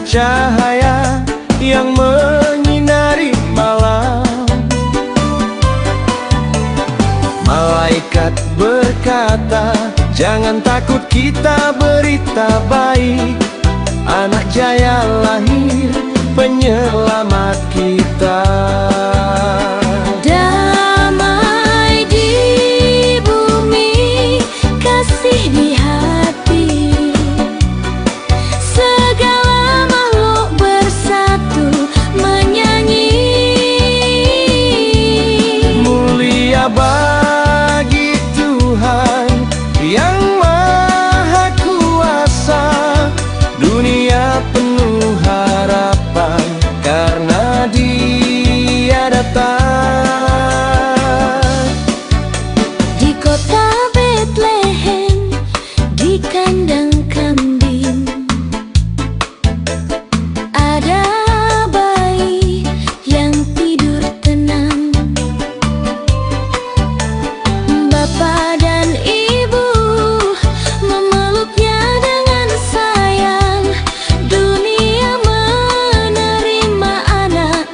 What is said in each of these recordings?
cahaya yang menyinari malam. Malaikat berkata, jangan takut, kita berita baik. Anak Jaya lahir, penyelamat kita. Damai di bumi, kasih di hati. Segala makhluk bersatu menyanyi. Mulia bagi Tuhan yang Maha Kuasa. Dunia penuh harapan karena Dia datang. Di kota Bethlehem, di kandang kambing, ada bayi yang tidur tenang. Bapa dan ibu memeluknya dengan sayang. Dunia menerima anak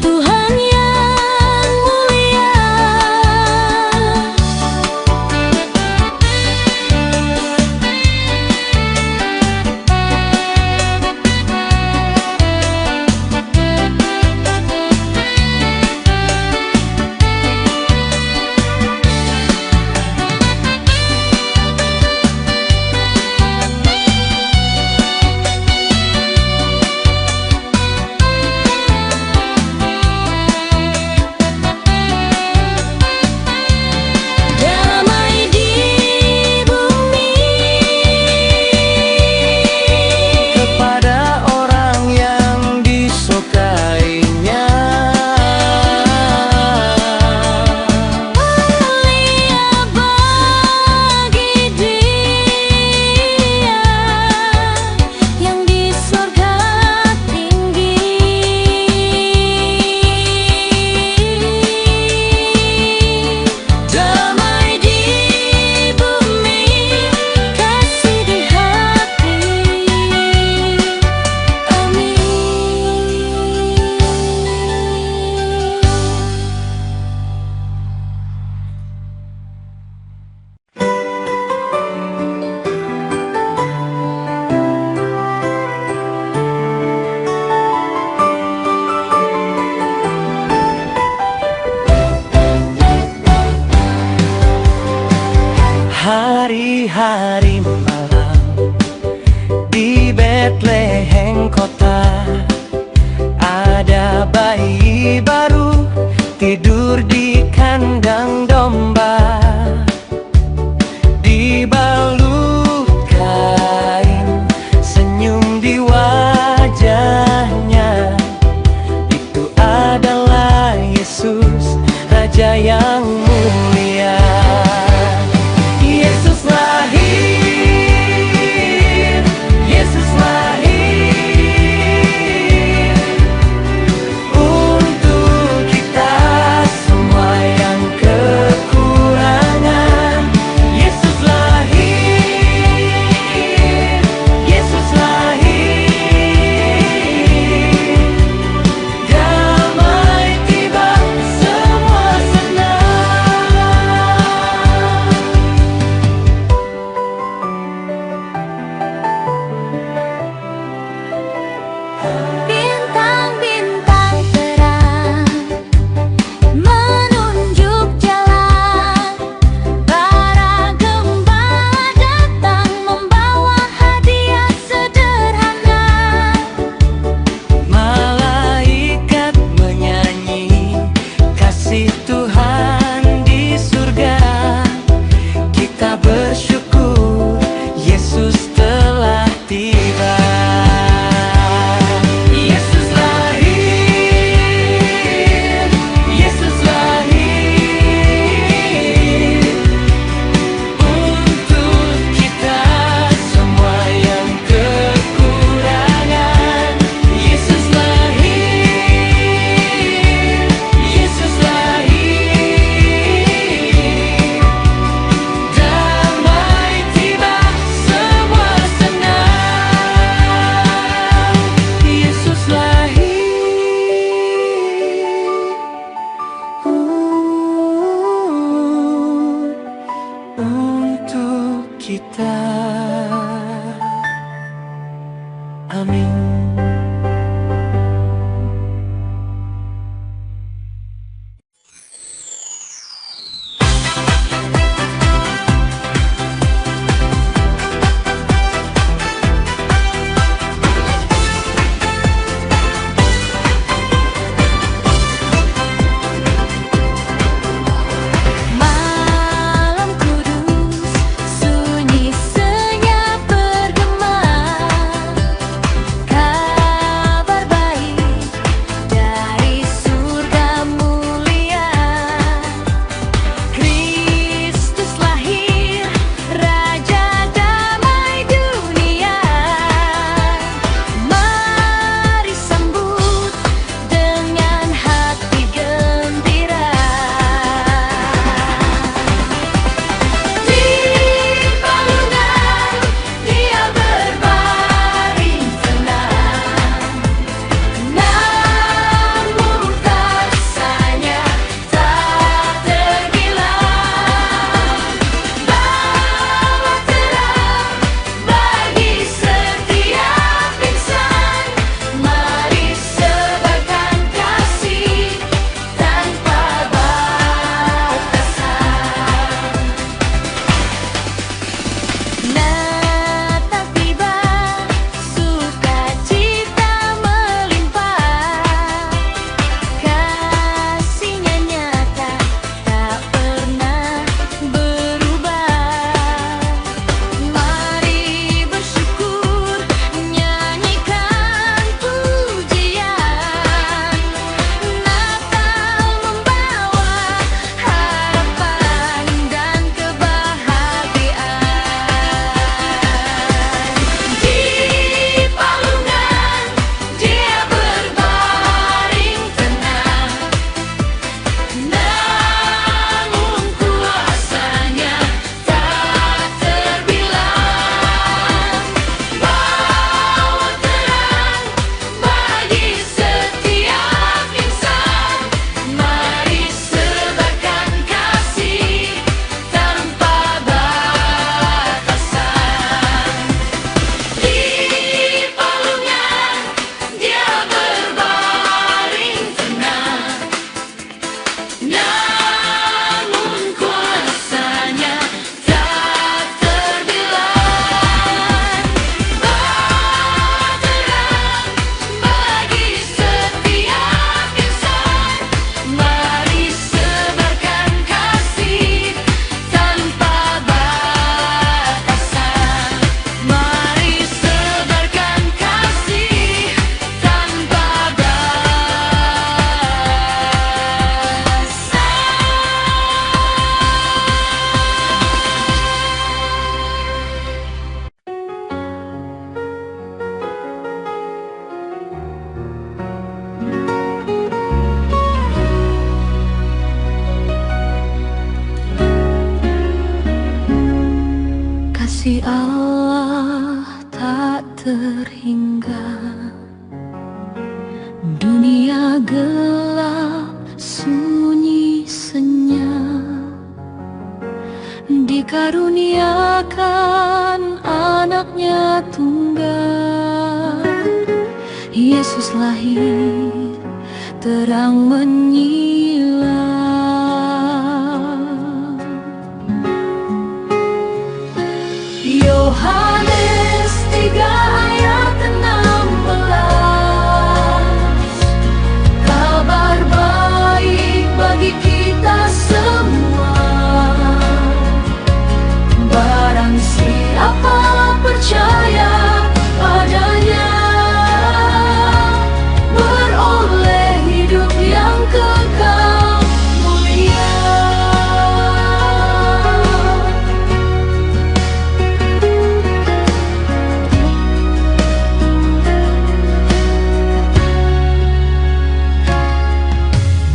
Tuhan yang mulia. Damai di bumi. Kepada orang yang disukainya. Mulia bagi Dia yang di surga tinggi. Damai di bumi, kasih di hati. Amin. Hari-hari malam di Bethlehem kota, ada bayi baru tidur di kandang domba. Dibalut kain, senyum di wajahnya. Itu adalah Yesus, Raja yang mulia. Yesus lahir, Yesus lahir untuk kita semua. kita. Amin. Malam kudus, sunyi senyap bergema, kabar baik dari surga mulia. Kristus lahir, Raja damai dunia. Mari sambut dengan hati gembira. Di palungan Dia berbaring tenang, namun kasih-Nya tak terhilang. Bawa terang bagi setiap insan, mari sebarkan kasih tanpa batasan. Natal tiba, sukacita melimpah, kasih-Nya nyata tak pernah berubah. Mari bersyukur, nyanyikan pujian. Natal membawa harapan dan kebahagiaan. Di palungan Dia berbaring tenang, namun kuasa-Nya tak terbilang. Bawa terang bagi setiap insan, mari sebarkan kasih tanpa batasan. Di palungan Dia berbaring tenang, namun kuasa-Nya tak terbilang. Bawa terang bagi setiap insan, mari sebarkan kasih tanpa batasan. Mari sebarkan kasih tanpa kasih Allah tak terhingga. Dunia gelap, sunyi senyap, dikaruniakan anaknya tunggal. Yesus lahir, terang menyilang. Yohanes 3 ayat 16, kabar baik bagi kita semua. Barang siapa percaya padanya, beroleh hidup yang kekal mulia.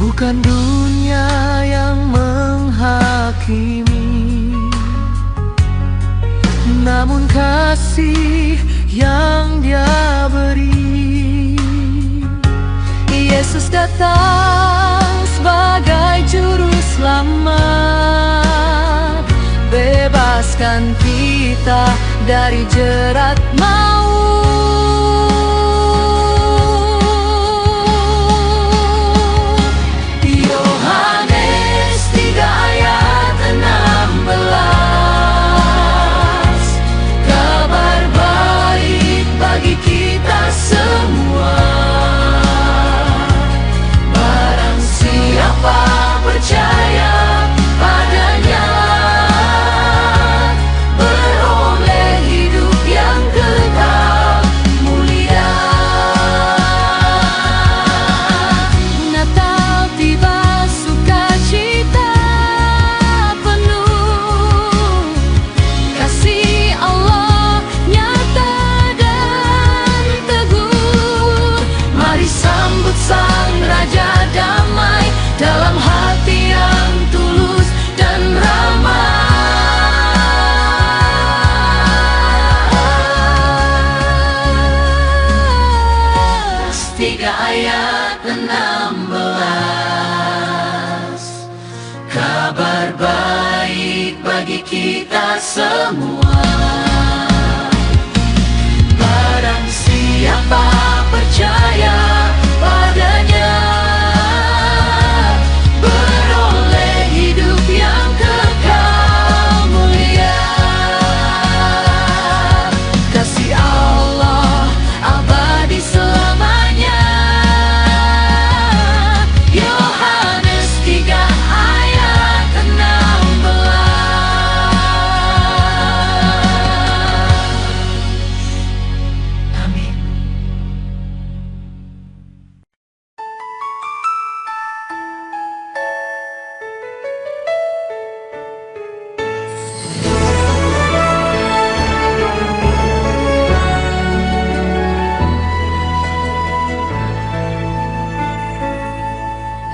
Bukan dunia yang menghakimi, namun kasih yang Dia beri. Yesus datang sebagai juru selamat, bebaskan menyelamatkan kita dari jerat maut. Yohanes 3 ayat 16, kabar baik bagi kita semua. Barang siapa percaya padanya beroleh hidup yang kekal mulia. Natal tiba, sukacita penuh, kasih Allah nyata dan teguh. Mari sambut Sang Raja damai dalam hati yang tulus dan ramah. 3 ayat 16, kabar baik bagi kita semua. Barang siapa percaya padanya beroleh hidup yang kekal mulia. Kasih Allah abadi selamanya. Yohanes 3 ayat 16. Amin.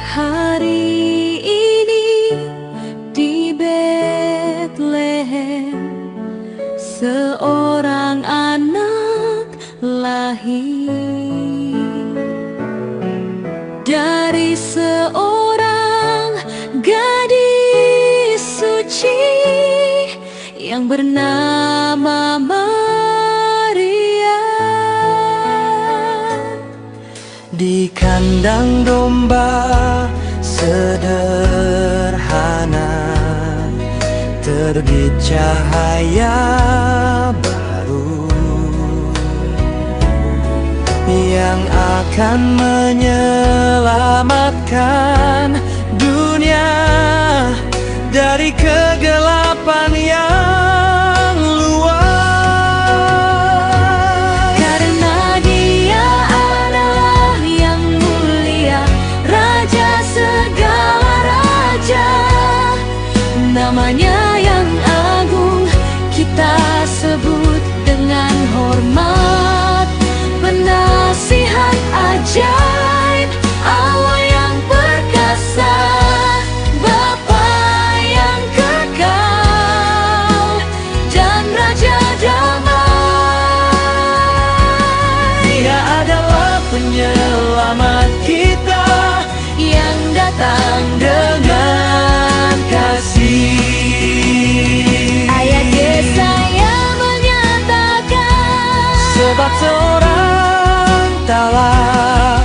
Hari ini di Betlehem seorang anak lahir dari seorang gadis suci yang bernama Maria. Di kandang domba sederhana terbit cahaya baru yang akan menyelamatkan dunia dari kegelapan yang luas. Karena Dia adalah yang mulia, Raja segala raja, namanya yang agung kita sebut dengan hormat. Penasihat ajaib, Allah yang perkasa, Bapa yang kekal, dan Raja damai. Dia adalah penyelamat kita Yang datang dengan kasih. ayat Yesaya menyatakan, Sebab seorang telah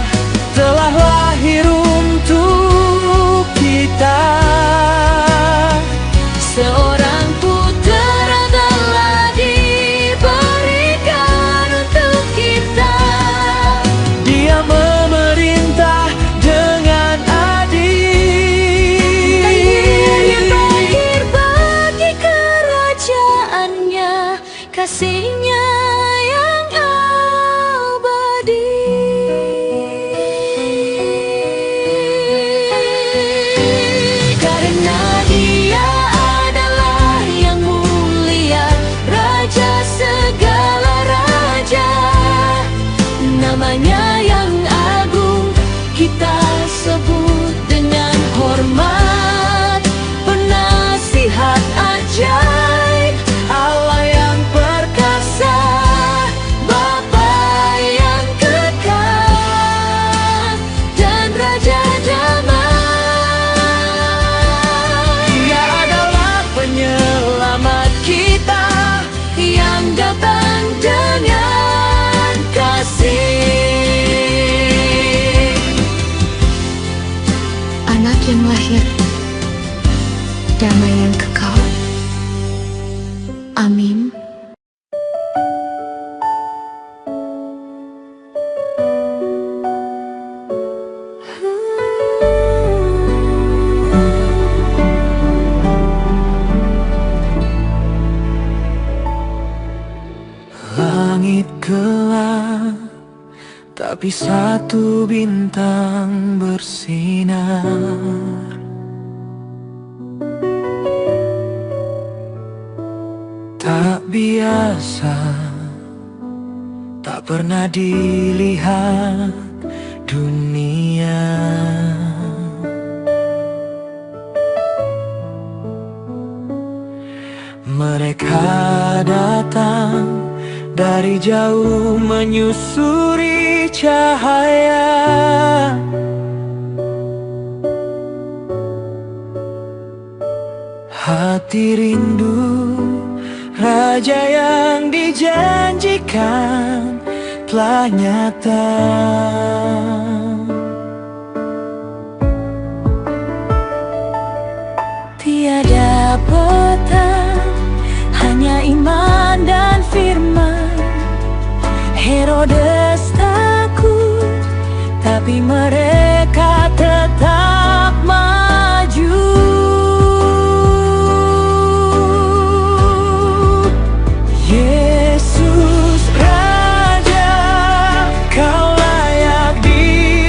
Selamat kita yang datang dengan kasih. Anak yang lahir, damai yang kekal. Amin. Langit gelap, tapi satu bintang bersinar. Tak biasa, tak pernah dilihat dunia. Mereka datang dari jauh menyusuri cahaya. Hati rindu Raja yang dijanjikan telah nyata. Tiada petang, hanya iman dan firman. Herodes takut, tapi mereka tetap maju. Yesus Raja, Kau layak di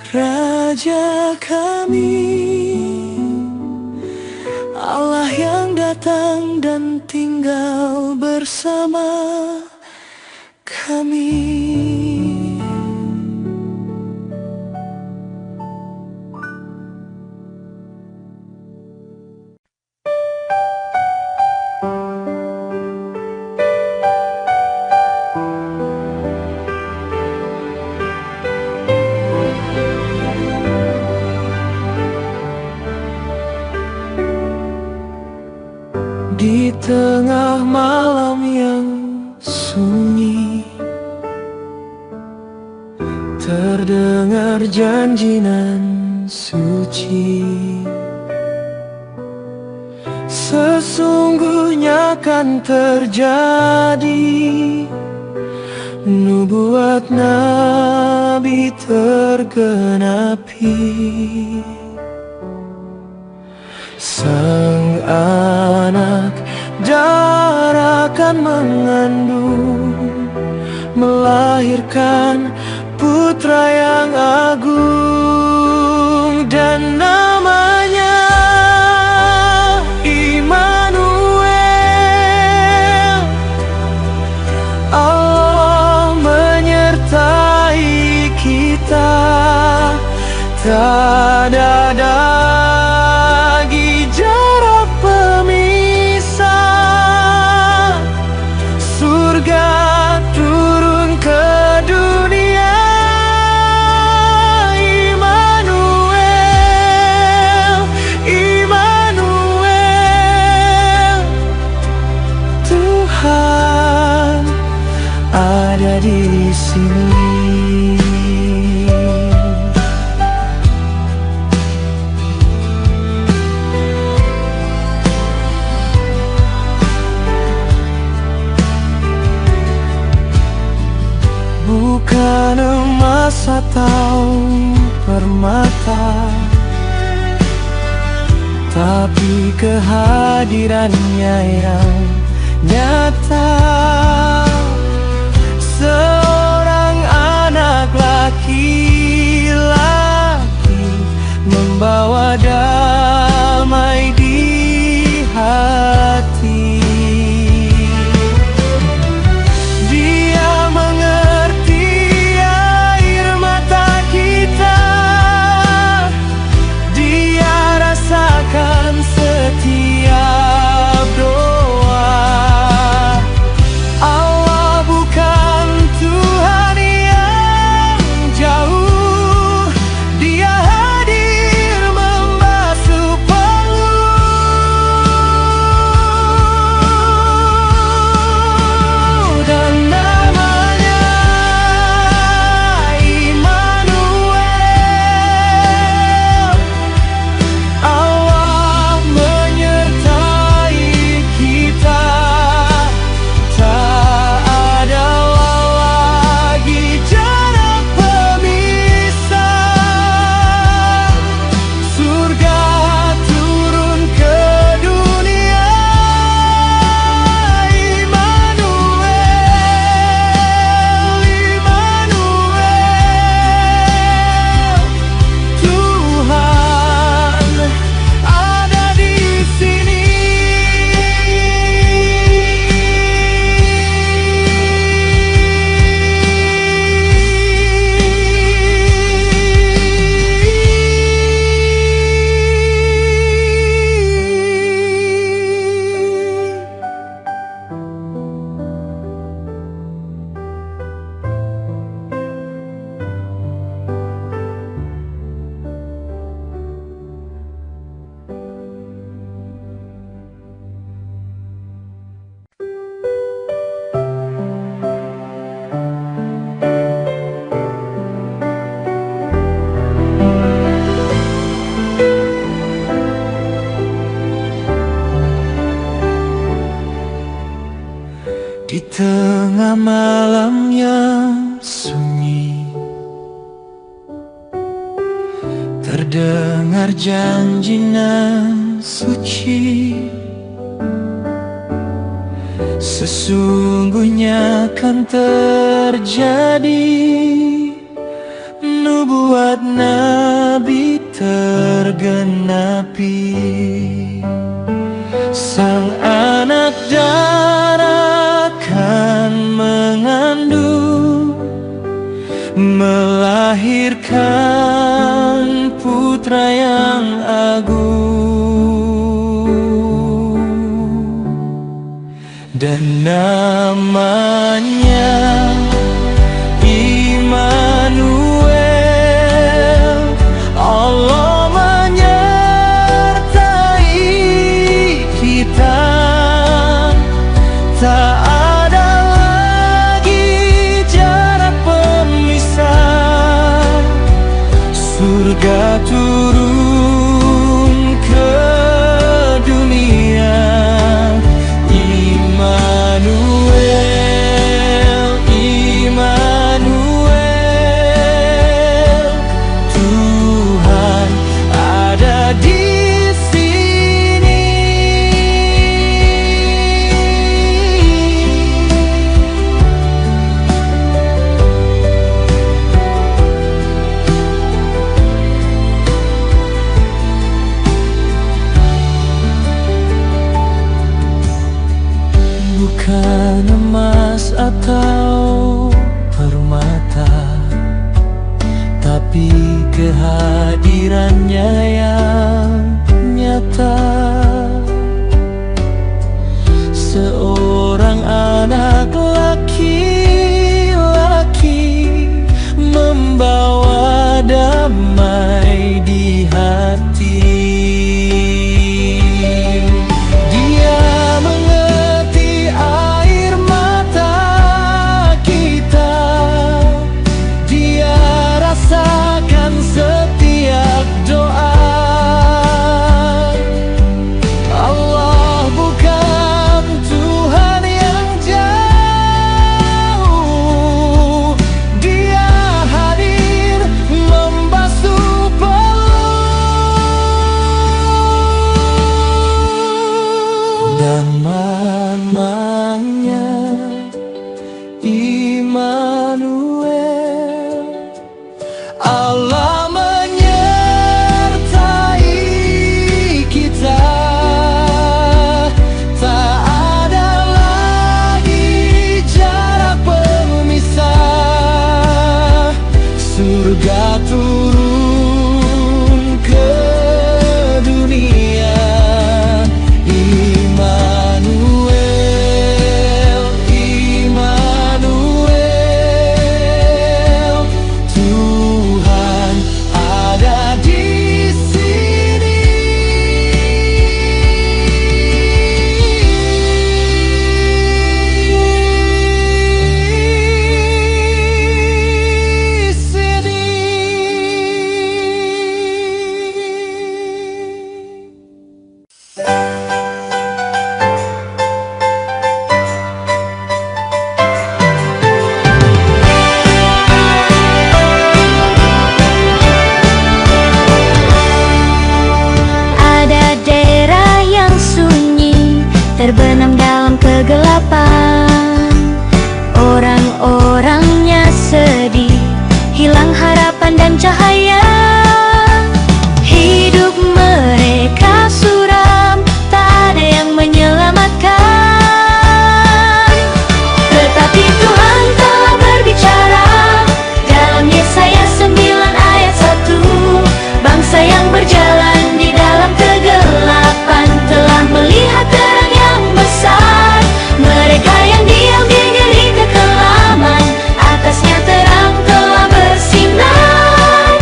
Raja kami, Allah yang datang dan tinggal bersama kami. Di tengah malam yang sunyi, terdengar janji nan suci. Sesungguhnya akan terjadi, nubuat Nabi tergenapi. Sang anak darah akan mengandung, melahirkan putra yang agung, dan namanya Immanuel. Allah menyertai kita, tak ada lagi jarak pemisah. Surga turun ke dunia. Immanuel, Immanuel, Tuhan ada di sini. Bukan emas atau permata, tapi kehadirannya yang nyata. Seorang anak laki-laki membawa damai di hati. Dia mengerti air mata kita, dia rasakan setiap doa. Allah bukan Tuhan yang jauh, dia hadir membasuh peluh, dan namanya Immanuel. Allah menyertai kita, tak ada lagi jarak pemisah. Surga turun ke dunia. Immanuel, Immanuel, Tuhan ada di sini. Di tengah malam yang sunyi, terdengar janji nan suci. Sesungguhnya akan terjadi, nubuat Nabi melahirkan putra yang agung, dan namanya Immanuel. Allah menyertai kita, tak ada lagi jarak pemisah. Surga turun ke dunia. Immanuel, Immanuel, Tuhan ada di sini. Bukan emas atau permata, tapi kehadirannya yang nyata. Seorang anak laki-laki membawa damai di hati. Dia mengerti air mata kita, dia rasakan setiap doa. Allah bukan Tuhan yang jauh, dia hadir membasuh peluk. Namanya Immanuel. Allah menyertai kita, tak ada lagi jarak pemisah. Surga turun ke dunia. Immanuel, Immanuel, Tuhan ada di sini. Ada daerah yang sunyi, terbenam dalam kegelapan. Orang-orangnya sedih, hilang harapan dan cahaya. Hidup mereka suram, tak ada yang menyelamatkan. Tetapi Tuhan telah berbicara dalam Yesaya 9 ayat 1. Bangsa yang berjalan di dalam kegelapan telah melihat terang yang besar. Mereka yang diam di negeri kekelaman, atasnya terang telah bersinar.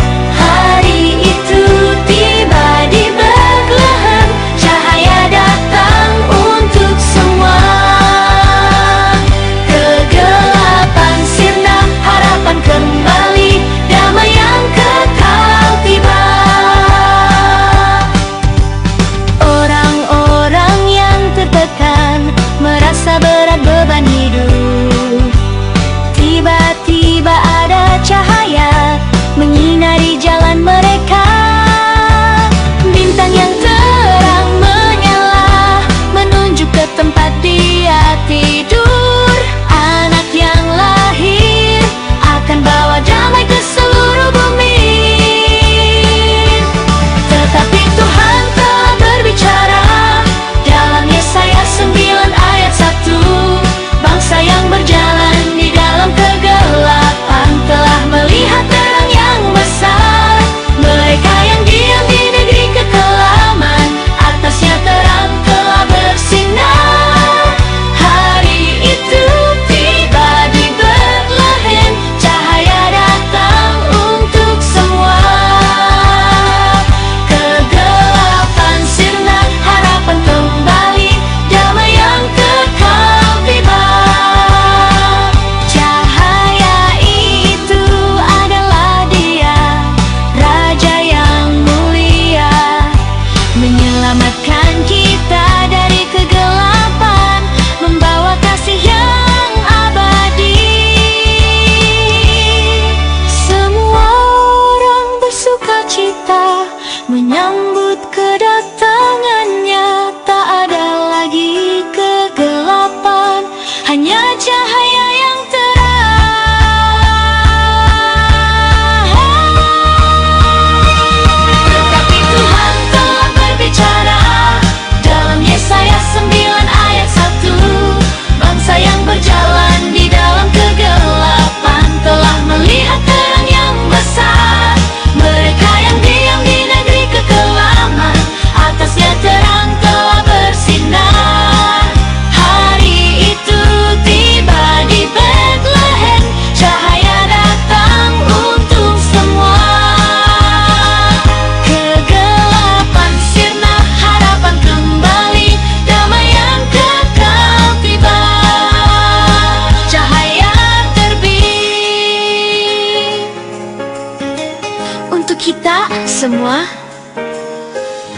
untuk kita semua.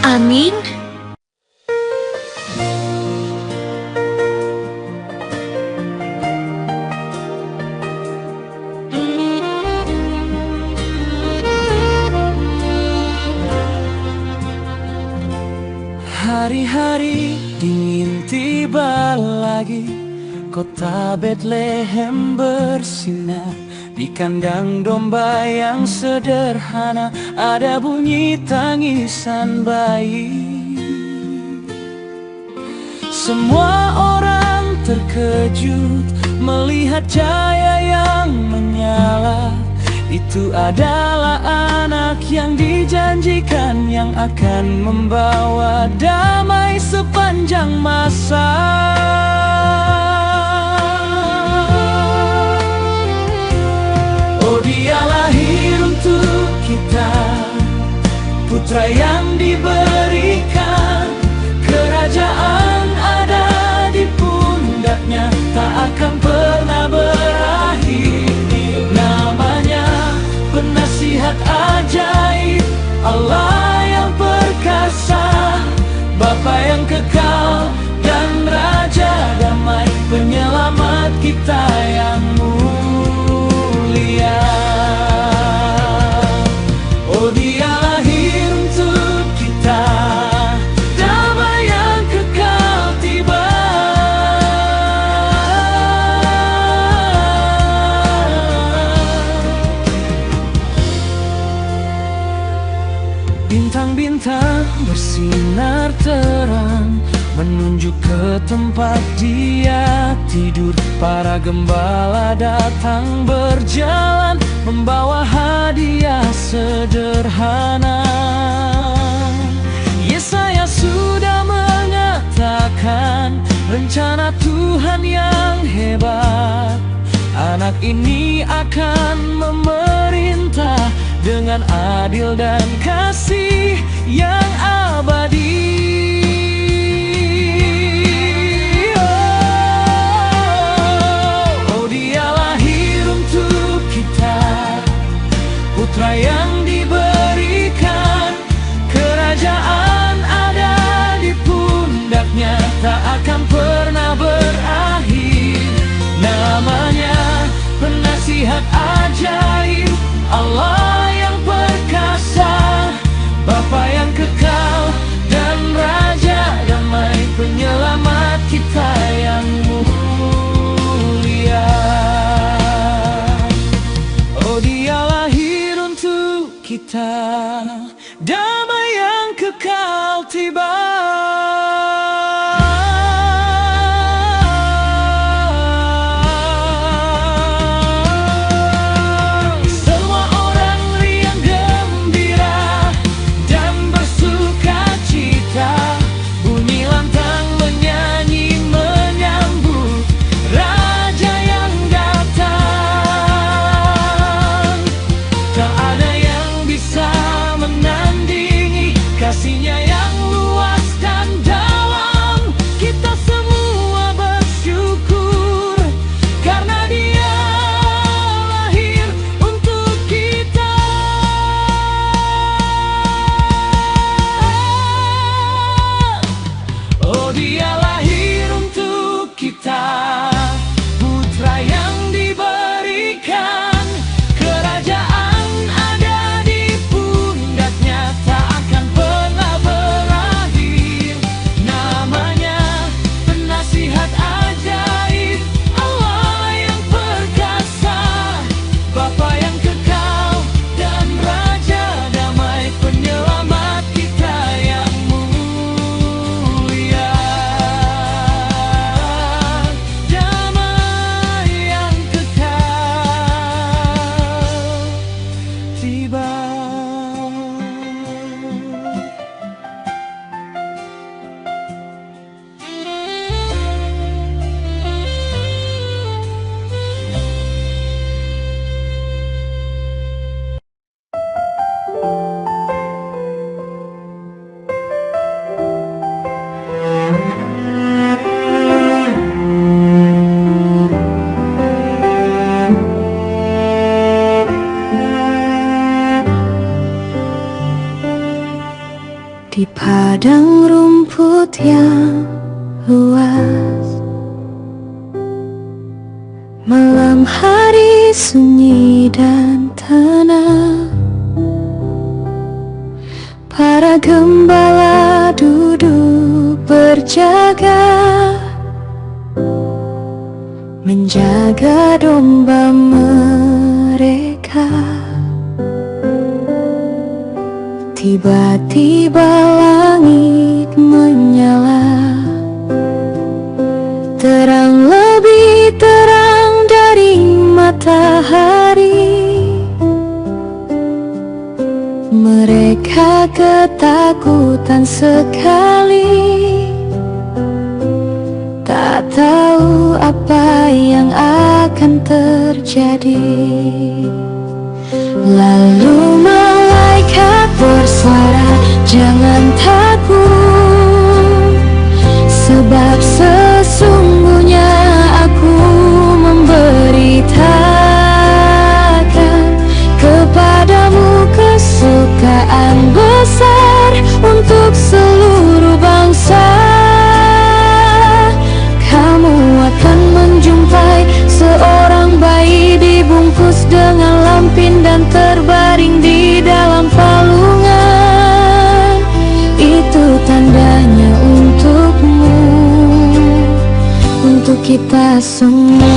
Amin. Hari-hari dingin tiba lagi, kota Bethlehem bersinar. Di kandang domba yang sederhana ada bunyi tangisan bayi. Semua orang terkejut melihat cahaya yang menyala. Itu adalah anak yang dijanjikan, yang akan membawa damai sepanjang masa. Oh, dia lahir untuk kita, putra yang diberikan. Kerajaan ada di pundaknya, tak akan pernah berakhir. Namanya penasihat ajaib, Allah yang perkasa, Bapa yang kekal dan Raja damai, penyelamat kita yang mulia. Oh, dia lahir untuk kita, damai yang kekal tiba. Bintang-bintang bersinar terang, menunjuk ke tempat dia tidur. Para gembala datang berjalan, membawa hadiah sederhana. Yesaya sudah mengatakan rencana Tuhan yang hebat. Anak ini akan memerintah dengan adil dan kasih yang abadi. Oh, dia lahir untuk kita, putra yang diberikan. Kerajaan ada di pundaknya, tak akan pernah berakhir. Namanya penasihat ajaib, Allah yang perkasa, Bapa yang kekal dan Raja damai, penyelamat kita yang mulia. Oh, dia lahir untuk kita, damai yang kekal tiba. Kasihnya yang luas dan dalam. padang rumput yang luas. Malam hari sunyi dan tenang, para gembala duduk berjaga, menjaga domba mereka. Tiba-tiba langit menyala, terang lebih terang dari matahari. Mereka ketakutan sekali, tak tahu apa yang akan terjadi. Lalu malaikat bersuara, jangan takut, sebab sesungguhnya aku memberitakan kepadamu kesukaan besar untuk seluruh bangsa. Kamu akan menjumpai seorang bayi dibungkus dengan lampin dan terbaring di dalam palungan. Itu tandanya untukmu, untuk kita semua.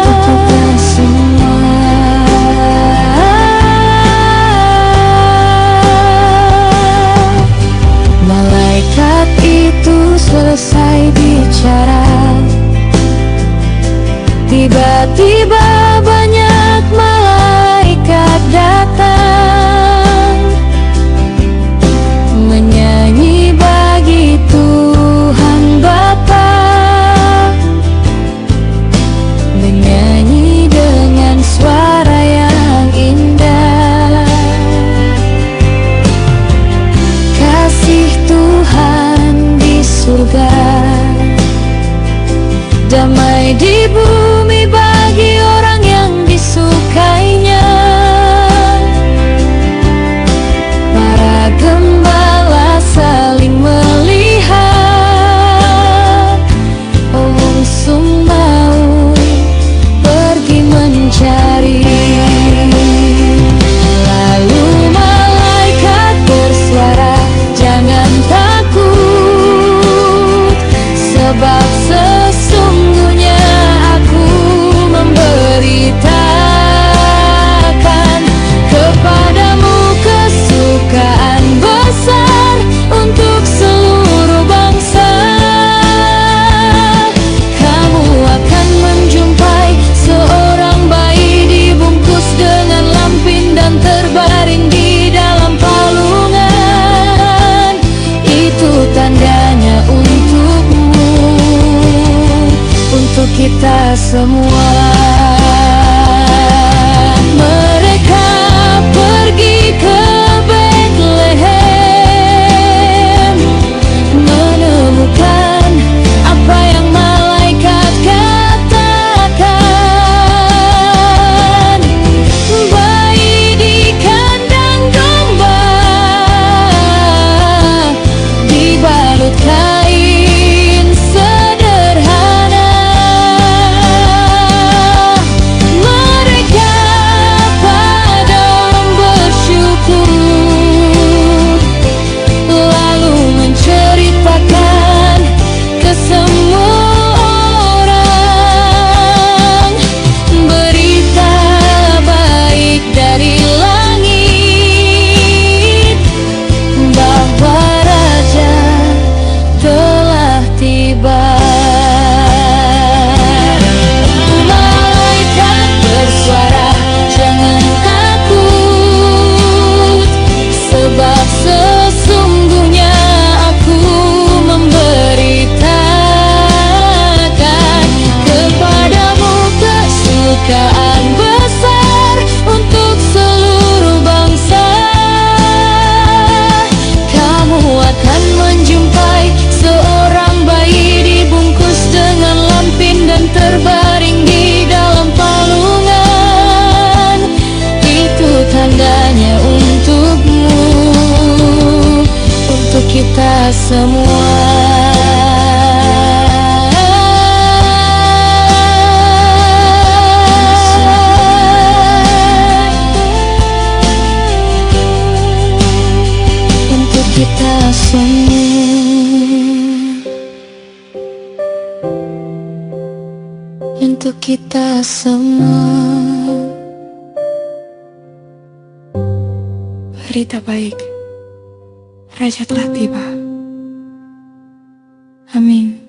Untuk kita semua. Malaikat itu selesai bicara, tiba-tiba banyak malaikat datang, menyanyi bagi Tuhan Bapa, menyanyi dengan suara yang indah. Kasih Tuhan di surga, damai di bumi bagi orang yang disukainya. Para gembala saling melihat, langsung mau pergi mencari. Lalu malaikat bersuara, jangan takut, sebab sesungguhnya aku memberitakan kepadamu kesukaan besar untuk seluruh bangsa. Kamu akan menjumpai seorang bayi dibungkus dengan lampin dan terbaring di dalam palungan. Itu tandanya untukmu, untuk kita semua. Mereka pergi ke Bethlehem, menemukan apa yang malaikat katakan. Bayi di kandang domba, dibalut kain sederhana. semua. Untuk kita semua. Untuk kita semua. Berita baik, Raja telah tiba. Amin.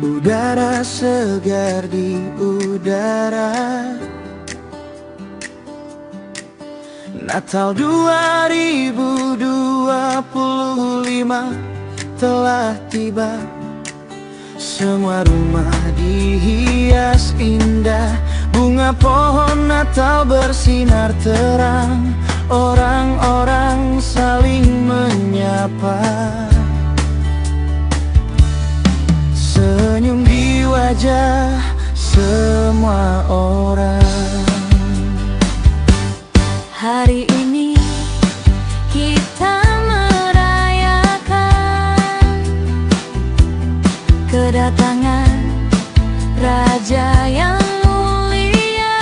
Udara segar di udara, Natal 2025 telah tiba. Semua rumah dihias indah, bunga pohon Natal bersinar terang, orang-orang saling menyapa. Senyum di wajah semua orang. Hari ini kita merayakan kedatangan Raja yang mulia.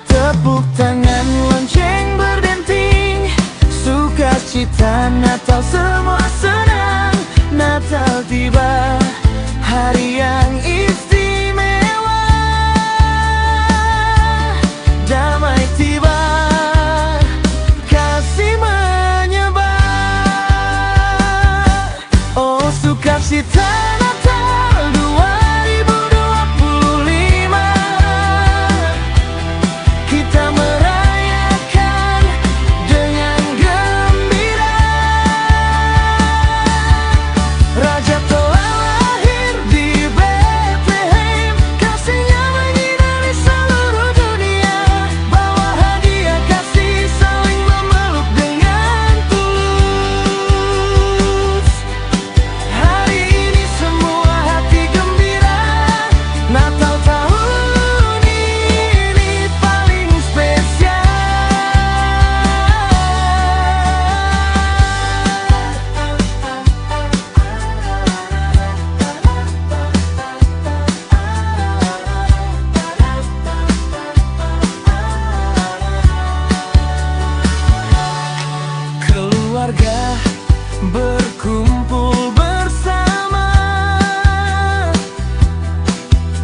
Tepuk tangan, lonceng berdenting, sukacita Natal semua senang. Natal tiba, hari yang istimewa. Damai tiba, kasih menyebar. Oh, sukacita Natal 2025. Kita merayakan dengan gembira. Raja telah lahir di Bethlehem, kasihnya menyinari seluruh dunia. Bawa hadiah kasih, saling memeluk dengan tulus. Hari ini semua hati gembira, Natal tahun ini paling spesial. Keluarga berkumpul bersama,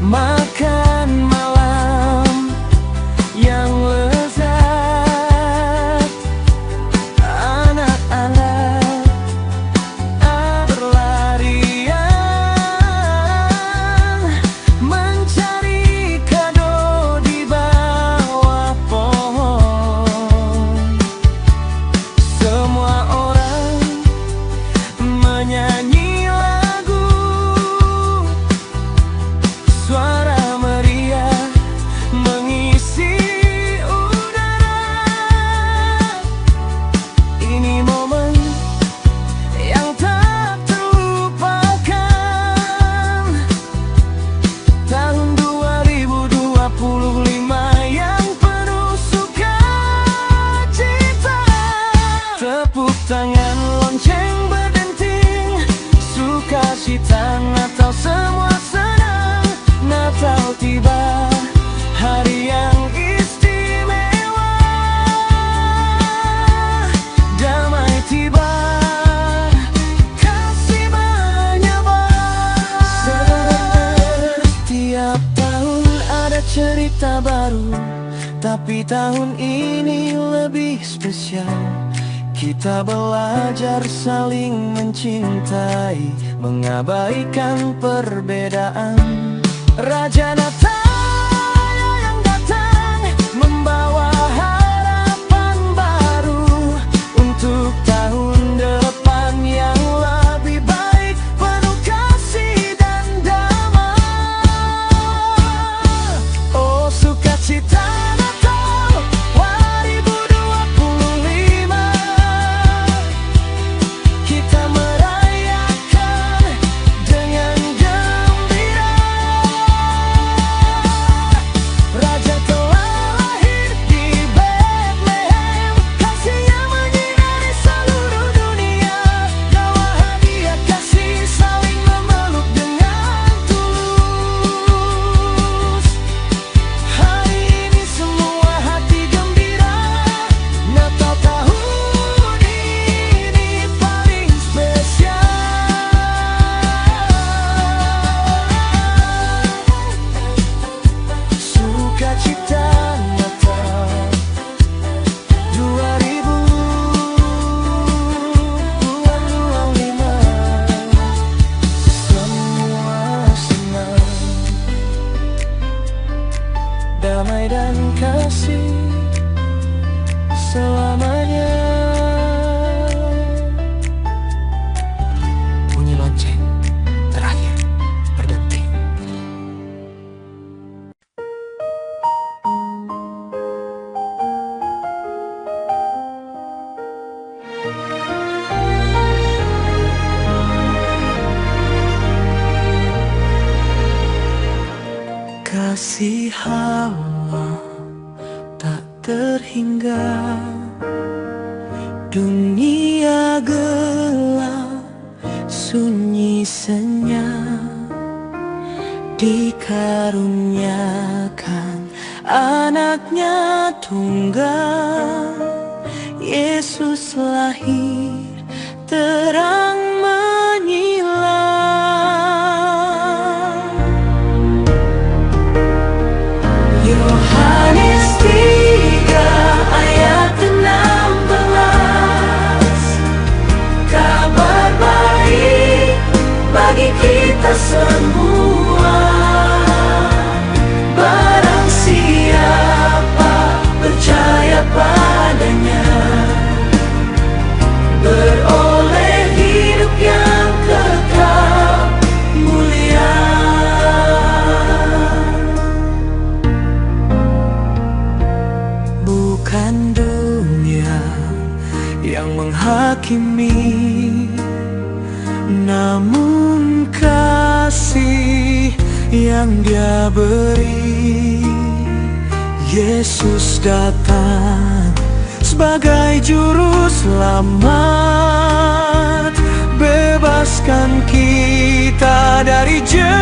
makan malam yang lezat. Anak-anak berlarian mencari kado di bawah pohon. Semua orang menyanyi lagu, suara meriah mengisi udara. Ini momen yang tak terlupakan, tahun 2025 yang penuh sukacita. Tepuk tangan, lonceng berdenting, sukacita Natal semua senang. Natal tiba, hari yang istimewa. Damai tiba, kasih menyebar. Setiap tahun ada cerita baru, tapi tahun ini lebih spesial. Kita belajar saling mencintai, mengabaikan perbedaan. Raja Natal yang datang membawa harapan baru untuk tahun depan. Kasih Allah tak terhingga, dunia gelap, sunyi senyap, dikaruniakan anaknya tunggal. Yesus lahir, terang menyilang. Yohanes 3 ayat 16, kabar baik bagi kita semua. Barang siapa percaya padanya, beroleh hidup yang kekal mulia. Bukan dunia yang menghakimi, namun kasih yang Dia beri. Yesus datang sebagai juru selamat, bebaskan kita dari jerat